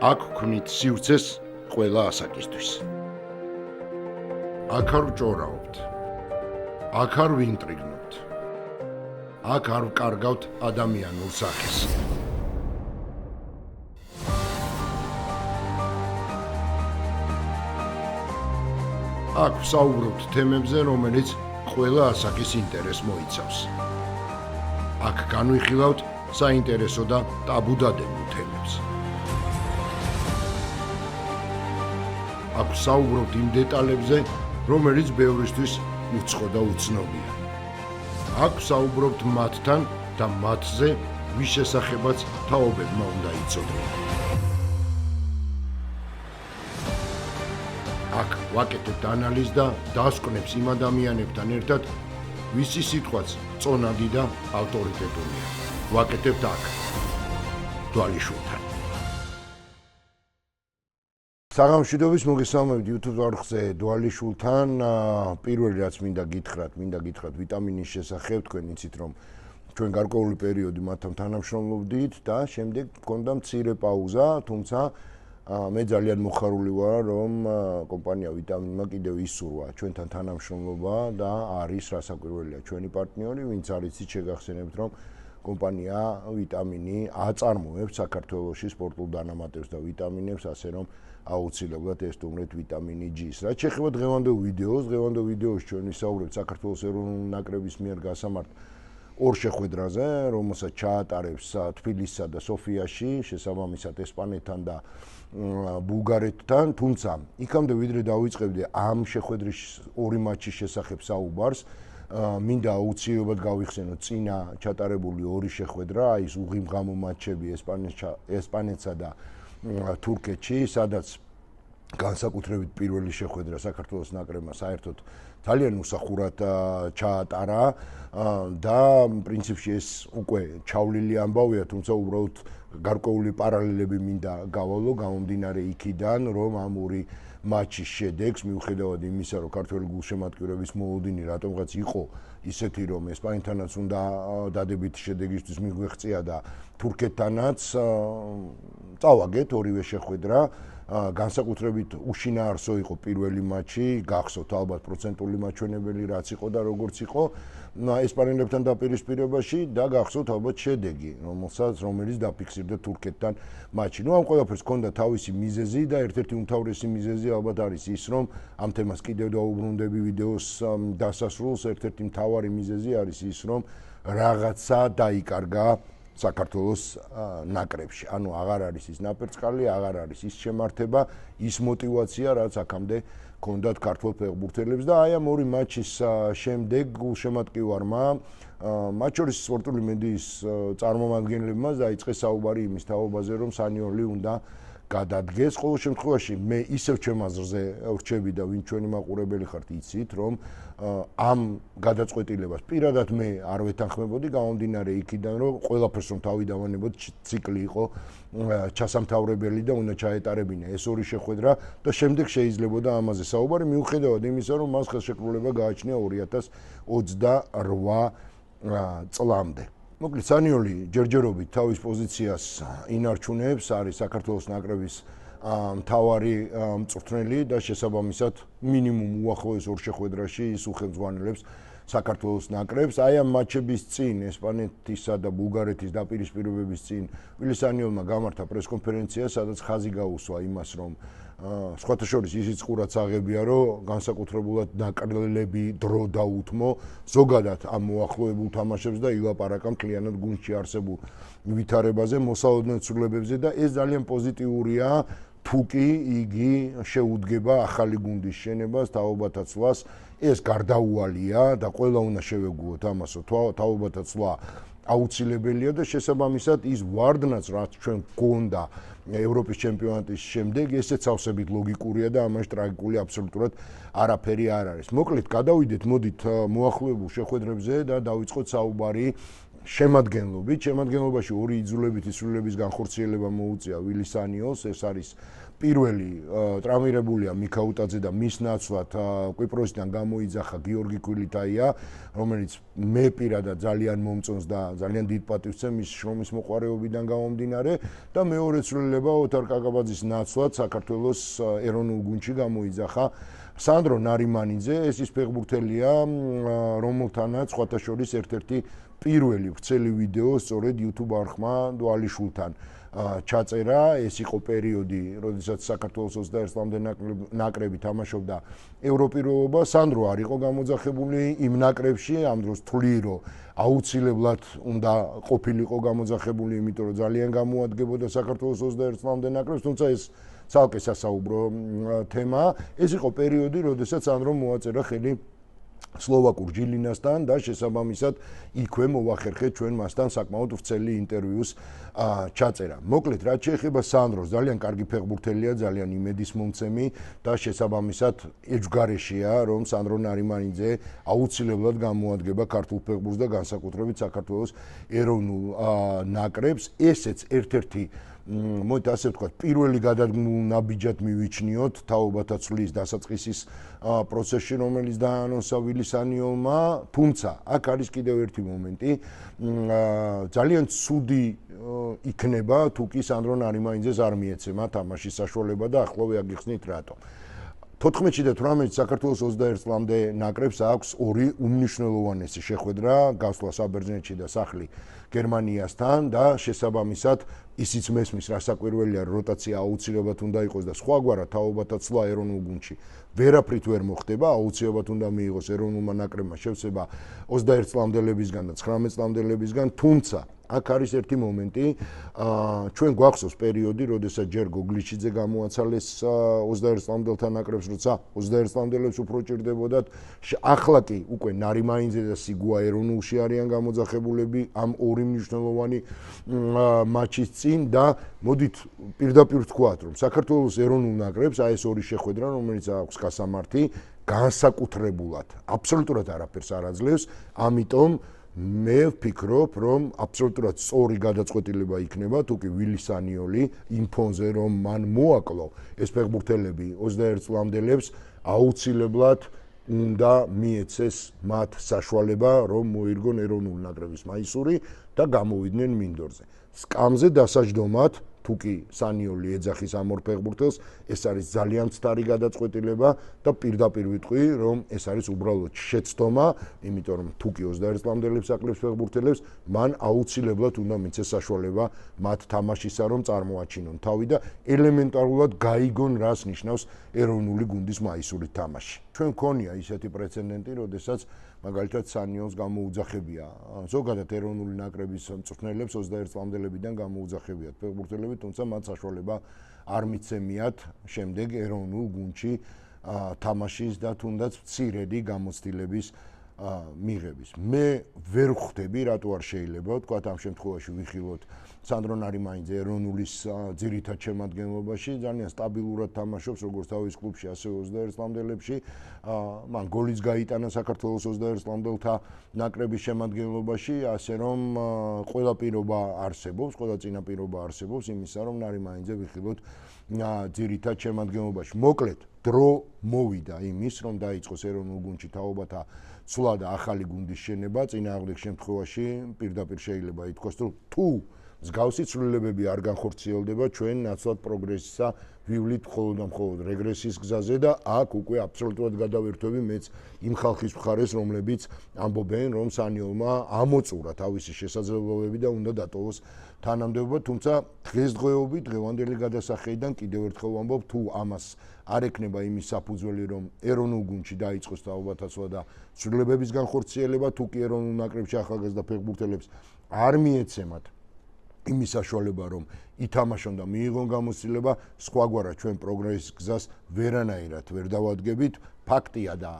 აქ ქმნით სივრცეს ყველა ასაკისთვის. აქ არ ვჭორავთ. აქ არ ვინტრიგნობთ. აქ არ ვკარგავთ ადამიანურ სახეს. აქ ვსაუბრობთ თემებზე, რომელიც ყველა ასაკის ინტერესს მოიცავს. აქ განვიხილავთ საინტერესო და ტაბუდადებულ თემებს. აქ ვსაუბრობთ იმ დეტალებზე, რომელიც ბევრისთვის უცხო და უცნობია. აქ ვსაუბრობთ მათთან და მათზე, ვის შესახებაც თაობებმა უნდა იცოდნენ. აქ ვაკეთებთ ანალიზს და დასკვნებს იმ ადამიანებთან ერთად, ვისი სიტყვაც წონადი და ავტორიტეტულია. ვაკეთებთ აქ, დვალიშვილთან. საღამოშვიდობის მოგესალმებით YouTube არხზე დვალიშვილთან. პირველი რაც მინდა გითხრათ ვიტამინის შესახებ. თქვენ იცით რომ ჩვენ გარკვეული პერიოდი მათთან თანამშრომლობდით და შემდეგ მქონდა მცირე პაუზა, თუმცა მე ძალიან მოხარული ვარ, რომ კომპანია ვიტამინმა კიდევ ისურვა ჩვენთან თანამშრომლობა და არის რასაკვირველია ჩვენი პარტნიორი, ვინც არის შეგახსენებთ რომ კომპანია ვიტამინი აწარმოებს საქართველოში სპორტულ დანამატებს და ვიტამინებს, ასე რომ აუცილებლად ესტუმრეთ ვიტამინი G-ს. რაც შეეხება დღევანდელ ვიდეოს ჩვენ ვისაუბრებთ საქართველოს ეროვნული ნაკრების მიერ გასამართ ორ შეხვედრაზე, რომელსაც ჩაატარებს თბილისსა და სოფიაში, შესაბამისად ესპანეთთან და ბულგარეთთან, თუმცა იქამდე ვიდრე დავიწყებდე ამ შეხვედრის ორი მატჩის შესახებ საუბარს, მინდა აუცილებლად გავიხსენოთ წინა ჩატარებული ორი შეხვედრა, ის უღიმღამო მატჩები ესპანეთსა და თურქეთში, სადაც განსაკუთრებით პირველი შეხვედრა საქართველოს ნაკრებმა საერთოდ ძალიან უსახურად ჩაატარა და პრინციპში ეს უკვე ჩავლილი ამბავია, თუმცა უბრალოდ გარკვეული პარალელები მინდა გავალო გამომდინარე იქიდან, რომ ამ ორი მატჩის შედეგს მიუხედავად იმისა, რომ ქართველი გულშემატკივრების მოლოდინი რატომღაც იყო ისეთი, რომ ესპანეთთანაც უნდა დადებითი შედეგისთვის მიგვეღწია და თურქეთთანაც წავაგეთ ორივე შეხვედრა. განსაკუთრებით უშინაარსო იყო პირველი მატჩი, გახსოვთ ალბათ პროცენტული მაჩვენებელი რაც იყო და როგორც იყო ესპანელებთან დაპირისპირებაში და გახსოვთ ალბათ შედეგი, რომელიც დაფიქსირდა თურქეთთან მატჩი. ამ ყველაფერს ჰქონდა თავისი მიზეზი და ერთ-ერთი უმთავრესი მიზეზი ალბათ არის ის, რომ ამ თემას კიდევ დავუბრუნდები ვიდეოს დასასრულს, ერთ-ერთი მთავარი მიზეზი არის ის, რომ რაღაცა დაიკარგა საქართველოს ნაკრებში. ანუ აღარ არის ის ნაპერწკალი, აღარ არის ის შემართება, ის мотиваცია, რაც აქამდე ჰქონდათ ქართველ ფეხბურთელებს და აი ამ ორი მატჩის შემდეგ გულშემატკივარმა მათ შორის სპორტული მედიის წარმომადგენლებმა დაიწყეს საუბარი იმის თაობაზე, რომ სანიოლი უნდა გადადგეს. ყოველ შემთხვევაში მე ისევ ჩემ აზრზე ვრჩები და ვინ ჩვენი მაყურებელი ხართ იცით, რომ ამ გადაწყვეტილებას პირადად მე არ ვეთანხმებოდი გამომდინარე იქიდან, რომ ყველაფერს რომ თავი დავანებოთ, ციკლი იყო ჩასამთავრებელი და უნდა ჩაეტარებინა ეს ორი შეხვედრა და შემდეგ შეიძლებოდა ამაზე საუბარი, მიუხედავად იმისა, რომ მას ხელშეკრულება გააჩნია 2028 წლამდე. მოკლედ სანიოლი ჯერჯერობით თავის პოზიციას ინარჩუნებს, არის საქართველოს ნაკრების მთავარი მწვრთნელი და შესაბამისად მინიმუმ უახლოეს ორ შეხვედრაში ის უხელმძღვანელებს საქართველოს ნაკრებს. აი ამ მატჩების წინ, ესპანეთისა და ბულგარეთის დაპირისპირებების წინ, ვილი სანიოლმა გამართა პრესკონფერენცია, სადაც ხაზი გაუსვა იმას, რომ სხვათა შორის ისიც ყურად აღებია, რომ განსაკუთრებულად ნაკრები დრო დაუთმო ზოგადად ამ მოახლოებულ თამაშებს და ილაპარაკა მთლიანად გუნდში არსებულ ვითარებაზე, მოსალოდნელ ცვლილებებზე და ეს ძალიან პოზიტიურია, თუ კი იგი შეუდგება ახალი გუნდის შენებას, თაობათა ცვლას. ეს გარდაუვალია და ყველა უნდა შევეგუოთ ამასო, თაობათა ცვლა აუცილებელია და შესაბამისად ის ვარდნაც რაც ჩვენ გქონდა ევროპის ჩემპიონატის შემდეგ, ესეც სავსებით ლოგიკურია და ამაში ტრაგიკული აბსოლუტურად არაფერი არ არის. მოკლედ გადავიდეთ მოდით მოახლოებულ შეხვედრებზე და დავიწყოთ საუბარი შემადგენლობაში ორი იძულებითი სრულების განხორციელება მოუწია ვილისანიოს, ეს არის პირველი ტრავმირებულია მიქაუტაძე და მის ნაცვლად კვიპროსიდან გამოიძახა გიორგი კვილიტაია, რომელიც მე პირადად ძალიან მომწონს და ძალიან დიდ პატივს ვცემ მის შრომის მოყვარეობიდან გამომდინარე და მეორე ცვლილება ოთარ კაკაბაძის ნაცვლად საქართველოს ეროვნულ გუნდში გამოიძახა სანდრო ნარიმანიძე, ეს ის ფეხბურთელია, რომელთანაც სხვათა შორის ერთ-ერთი პირველი ვრცელი ვიდეო სწორედ YouTube არხმა დვალიშვილთან ჩაწერა. ეს იყო პერიოდი, როდესაც საქართველოს 21-მდე ნაკრები თამაშობდა ევროპიროობა. სანდრო არ იყო გამოძახებული იმ ნაკრებში, ამ დროს თვლი რომ აუცილებლად უნდა ყოფილიყო გამოძახებული, იმიტომ რომ ძალიან გამოადგებოდა საქართველოს 21-მდე ნაკრებს, თუმცა ეს ცალკე სასაუბრო თემა. ეს იყო პერიოდი, როდესაც სანდრომ მოაწერა ხელი სლოვაკურ ჯილინასთან და შესაბამისად იქვე მოვახერხეთ ჩვენ მასთან საკმაოდ ვრცელი ინტერვიუს ჩაწერა. მოკლედ, რაც შეეხება სანდროს, ძალიან კარგი ფეხბურთელია, ძალიან იმედისმომცემი და შესაბამისად ეჯგარეშია, რომ სანდრო ნარიმანიძე აუცილებლად გამოადგება ქართულ ფეხბურთს და განსაკუთრებით საქართველოს ეროვნულ ნაკრებს. ესეც ერთ-ერთი მოით ასე ვთქვათ, პირველი გადადგმულ ნაბიჯად მივიჩნიოთ თაობათა ცვლის დასაწყისის პროცესში, რომელიც დაანონსა ვილისანიოვმა, თუმცა აქ არის კიდევ ერთი მომენტი, ძალიან ცუდი იქნება თუ კი სანდრო ნარიმანიძეს არ მიეცემა თამაშის საშუალება და ახლოვე აგიხსნით რატო. 14-ში და 18-ში საქართველოს 21 წლამდე ნაკრებს აქვს ორი უმნიშვნელოვანესი შეხვედრა, გასვლა საბერძნეთში და სახლი გერმანიასთან და შესაბამისად ისიც მესმის რასაკვირველია როტაცია აუცილებლად უნდა იყოს და სხვაგვარად თაობათა ცვლა ეროვნულ გუნდში ვერაფრით ვერ მოხდება, აუცილებლად უნდა მიიღოს ეროვნულმა ნაკრებმა შევსება 21 წლამდელებისგან და 19 წლამდელებისგან, თუმცა აქ არის ერთი მომენტი, ჩვენ გვახსოვს პერიოდი, როდესაც ჯერ გოგლიჩიძე გამოაცალეს 21 წლამდელთა ნაკრებს, როცა 21 წლამდელებს უფრო ჭირდებოდათ, ახლა კი უკვე ნარიმანიძე და სიგუა ეროვნულში არიან გამოძახებულები ამ ორი მნიშვნელოვანი მატჩის წინ და მოდით პირდაპირ ვთქვათ, რომ საქართველოს ეროვნულ ნაკრებს ეს ორი შეხვედრა, რომელიც აქვს გასამართი, განსაკუთრებულად აბსოლუტურად არაფერს არ აძლევს, ამიტომ მე ვფიქრობ, რომ აბსოლუტურად სწორი გადაწყვეტილება იქნება, თუ კი ვილისანიოლი იმ ფონზე, რომ მან მოაკლო ეს ფეხბურთელები 21 წლამდელებს, აუცილებლად უნდა მიეცეს მათ საშუალება, რომ მოირგონ ეროვნული ნაკრების მაისური და გამოვიდნენ მინდორზე. სკამზე დასაჯდომად, თუ კი სანიოლი ეძახის ამ ორ ფეხბურთელს, ეს არის ძალიან მცდარი გადაწყვეტილება და პირდაპირ ვიტყვი, რომ ეს არის უბრალოდ შეცდომა, იმიტომ რომ თუ კი 21 წლამდელებს აკლებს ფეხბურთელებს, მან აუცილებლად უნდა მიცეს საშუალება მათ თამაშისა, რომ წარმოაჩინონ თავი და ელემენტარულად გაიგონ, რას ნიშნავს ეროვნული გუნდის მაისური თამაში. ჩვენ გქონია ისეთი პრეცედენტი, როდესაც მაგალითად სანიოლს გამოუძახებია ზოგადად ეროვნული ნაკრების მწვრთნელებს 21 წლამდელებიდან გამოუძახებიათ ფეხბურთელები, თუმცა მათ საშუალება არ მიცემიათ შემდეგ ეროვნულ გუნდში თამაშის და თუნდაც მცირედი გამოცდილების მიღების. მე ვერ ხვდები, რატო არ შეიძლება, თქვათ ამ შემთხვევაში ვიხილოთ სანდრო ნარიმანიძე ეროვნულის ძირითად შემადგენლობაში, ძალიან სტაბილურად თამაშობს როგორც თავის კლუბში, ასევე 21 წლამდელებში. მან გოლიც გაიტანა საქართველოს 21 წლამდელთა ნაკრების შემადგენლობაში, ასე რომ ყველა პირობა არსებობს, ყველა წინაპირობა არსებობს იმისა, რომ ნარიმანიძე ვიხილოთ ძირითად შემადგენლობაში. მოკლედ, დრო მოვიდა იმის, რომ დაიწყოს ეროვნულ გუნდში თაობათა ცვლა და ახალი გუნდის შენება, წინააღმდეგ შემთხვევაში პირდაპირ შეიძლება ითქვას, რომ თუ მსგავსი ცვლილებები არ განხორციელდება, ჩვენ ნაცვლად პროგრესისა ვივლით მხოლოდ და მხოლოდ რეგრესიის გზაზე და აქ უკვე აბსოლუტურად გადავერთვები მეც იმ ხალხის მხარეს, რომლებიც ამბობენ, რომ სანიოლმა ამოწურა თავისი შესაძლებლობები და უნდა დატოვოს თანამდებობა, თუმცა დღესდღეობით, დღევანდელი გადასახედიდან კიდევ ერთხელ ვამბობ, თუ ამას არ ექნება იმის საფუძველი, რომ ეროვნულ გუნდში დაიწყოს თაობათა ცვლა და ცვლილებების განხორციელება, თუ კი ეროვნულ ნაკრებში ახალგაზრდა ფეხბურთელებს არ მიეცემათ იმის საშუალება, რომ ითამაშონ და მიიღონ გამოცდილება, სხვაგვარად ჩვენ პროგრესის გზას ვერანაირად ვერ დავადგებით. ფაქტია და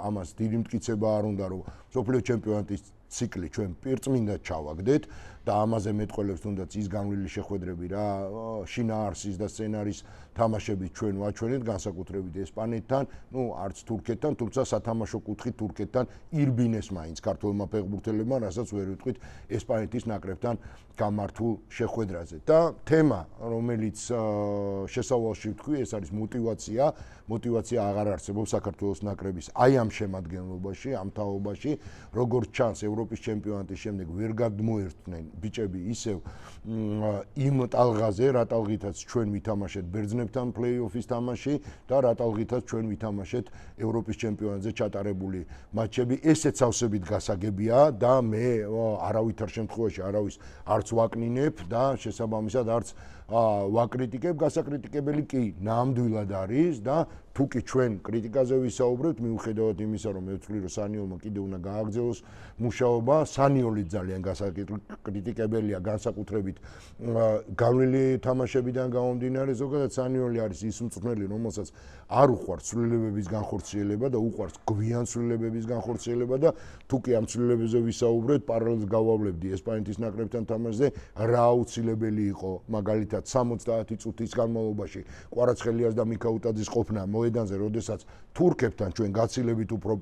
ამას დიდი მტკიცება არ უნდა, რომ მსოფლიო ჩემპიონატის ციკლი ჩვენ პირწმინდად ჩავაგდეთ და ამაზე მეტყველებს თუნდაც ის განვლილი შეხვედრები რა შინაარსის და სცენარის თამაშებით ჩვენ ვაჩვენეთ განსაკუთრებით ესპანეთთან, არც თურქეთთან, თუმცა სათამაშო კუთხით თურქეთთან ირბინეს მაინც ქართველმა ფეხბურთელებმა, რასაც ვერ ვიტყვით ესპანეთის ნაკრებთან გამართულ შეხვედრაზე. და თემა, რომელიც შესავალში ვთქვი, ეს არის мотивация. мотивация აღარ არსებობს საქართველოს ნაკრების აი ამ შემადგენლობაში, ამ თაობაში, როგორც ჩანს ევროპის ჩემპიონატის შემდეგ ვერ გადმოერთვნენ ბიჭები ისევ იმ ტალღაზე, რა ტალღითაც ჩვენ ვითამაშეთ ბერძნებთან პლეი-ოფის თამაში და რა ტალღითაც ჩვენ ვითამაშეთ ევროპის ჩემპიონატზე ჩატარებული მატჩები. ესეც ავსებით გასაგებია და მე არავითარ შემთხვევაში არავის არც ვაკნინებ და შესაბამისად არც ვაკრიტიკებ, გასაკრიტიკებელი კი ნამდვილად არის და თუ კი ჩვენ კრიტიკაზე ვისაუბრებთ, მიუხედავად იმისა, რომ მე ვთვლი, რომ სანიოლმა კიდე უნდა გააგრძელოს მუშაობა, სანიოლი ძალიან გასაკრიტიკებელია, განსაკუთრებით განვლილი თამაშებიდან გამომდინარე, ზოგადად სანიოლი არის ის მწვრთნელი, რომელსაც არ უყვარს ცვლილებების განხორციელება და უყვარს გვიან ცვლილებების განხორციელება და თუ კი ამ ცვლილებებზე ვისაუბრებთ, პარალელს გავავლებდი ესპანეთის ნაკრებთან თამაშზე, რა აუცილებელი იყო, მაგალითად 70 წუთის განმავლობაში კვარაცხელიას და მიქაუტაძის ყოფნა მოედანზე, როდესაც თურქებთან ჩვენ გაცილებით უფრო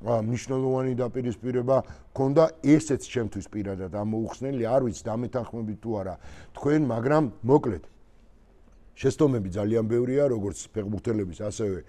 მნიშვნელოვანი დაპირისპირება ქონდა, ესეც ჩემთვის პირადად ამოუხსნელი, არ ვიცი დამეთანხმებით თუ არა თქვენ, მაგრამ მოკლედ შეცდომები ძალიან ბევრია, როგორც ფეხბურთელების, ასევე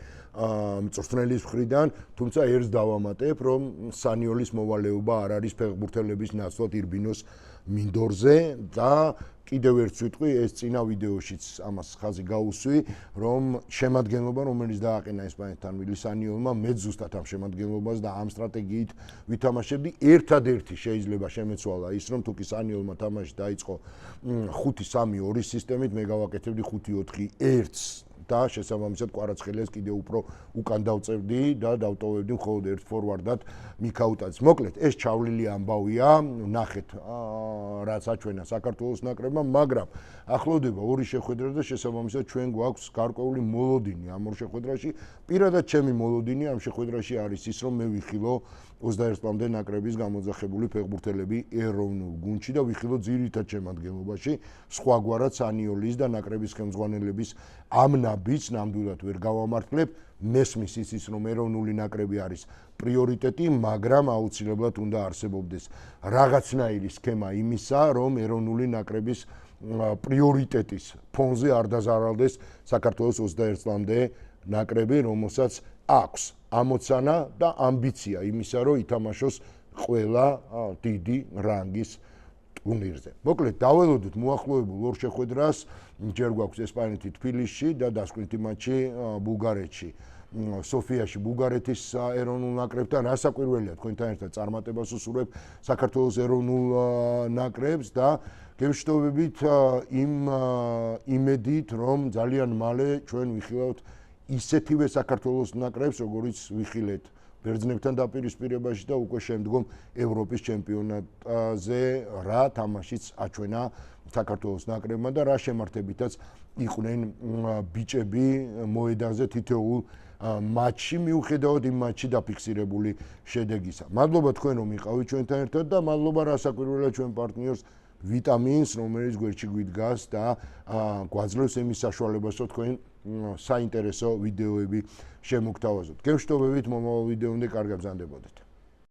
მწვრთნელის მხრიდან, თუმცა ერთს დავამატებ, რომ სანიოლის მოვალეობა არ არის ფეხბურთელების ნაცვლად ირბინოს მინდორზე და კიდევ ერთს ვიტყვი, ეს წინა ვიდეოშიც ამას ხაზი გაუსვი, რომ შემადგენლობა, რომელიც დააყენა ესპანეთთან ვილი სანიოლმა, მეც ზუსტად ამ შემადგენლობას და ამ სტრატეგიით ვითამაშებდი. ერთადერთი შეიძლება შემეცვალა ის, რომ თუ კი სანიოლმა თამაში დაიწყო 5-3-2 სისტემით, მე გავაკეთებდი 5-4-1-ს და შესაბამისად კვარაცხელიას კიდევ უფრო უკან დავწერდი და დავტოვებდი მხოლოდ ერთ ფორვარდად მიქაუტაძეს. მოკლედ, ეს ჩავლილი ამბავია, ნახეთ რაც აჩვენა საქართველოს ნაკრებმა, მაგრამ ახლოვდება ორი შეხვედრა და შესაბამისად ჩვენ გვაქვს გარკვეული მოლოდინი ამ ორ შეხვედრაში. პირადად ჩემი მოლოდინი ამ შეხვედრაში არის ის, რომ მე ვიხილო 21 წლამდე ნაკრების გამოძახებული ფეხბურთელები ეროვნულ გუნდში და ვიხილო ძირითად შემადგენლობაში, სხვაგვარად სანიოლის და ნაკრების ხელმძღვანელების ამ ნაბიჯს ნამდვილად ვერ გავამართლებ. მესმის ის, რომ ეროვნული ნაკრები არის პრიორიტეტი, მაგრამ აუცილებლად უნდა არსებობდეს რაღაცნაირი სქემა იმისა, რომ ეროვნული ნაკრების პრიორიტეტის ფონზე არ დაზარალდეს საქართველოს 21 წლამდე ნაკრები, რომელსაც აქვს ამოცანა და ამბიცია იმისა, რომ ითამაშოს ყველა დიდი რანგის ტურნირზე. მოკლედ, დაველოდოთ მოახლოებულ ორ შეხვედრას, ჯერ გვაქვს ესპანეთი თბილისში და დასკვნითი მატჩი ბულგარეთში. სოფიაში ბულგარეთის ეროვნულ ნაკრებთან, რასაკვირველია თქვენთან ერთად წარმატებას უსურვებ საქართველოს ეროვნულ ნაკრებს და გევშტოვებით იმ იმედით, რომ ძალიან მალე ჩვენ ვიხილავთ ისეთივე საქართველოს ნაკრებს, როგორიც ვიხილეთ ბერძნებთან დაპირისპირებაში და უკვე შემდგომ ევროპის ჩემპიონატზე რა თამაშიც აჩვენა საქართველოს ნაკრებმა და რა შემართებითაც იყვნენ ბიჭები მოედანზე თითოეულ მატჩში, მიუხედავად იმ მატჩში დაფიქსირებული შედეგისა. მადლობა თქვენ რომ იყავით ჩვენთან ერთად და მადლობა რასაკვირველია ჩვენ პარტნიორს ვიტამინს, რომელიც გვერდში გვიდგას და გვაძლევს იმის საშუალებას, რომ თქვენ საინტერესო ვიდეოები შემოგთავაზოთ. გევშტობებით მომავალ ვიდეომდე კარგად ბრძანდებოდეთ.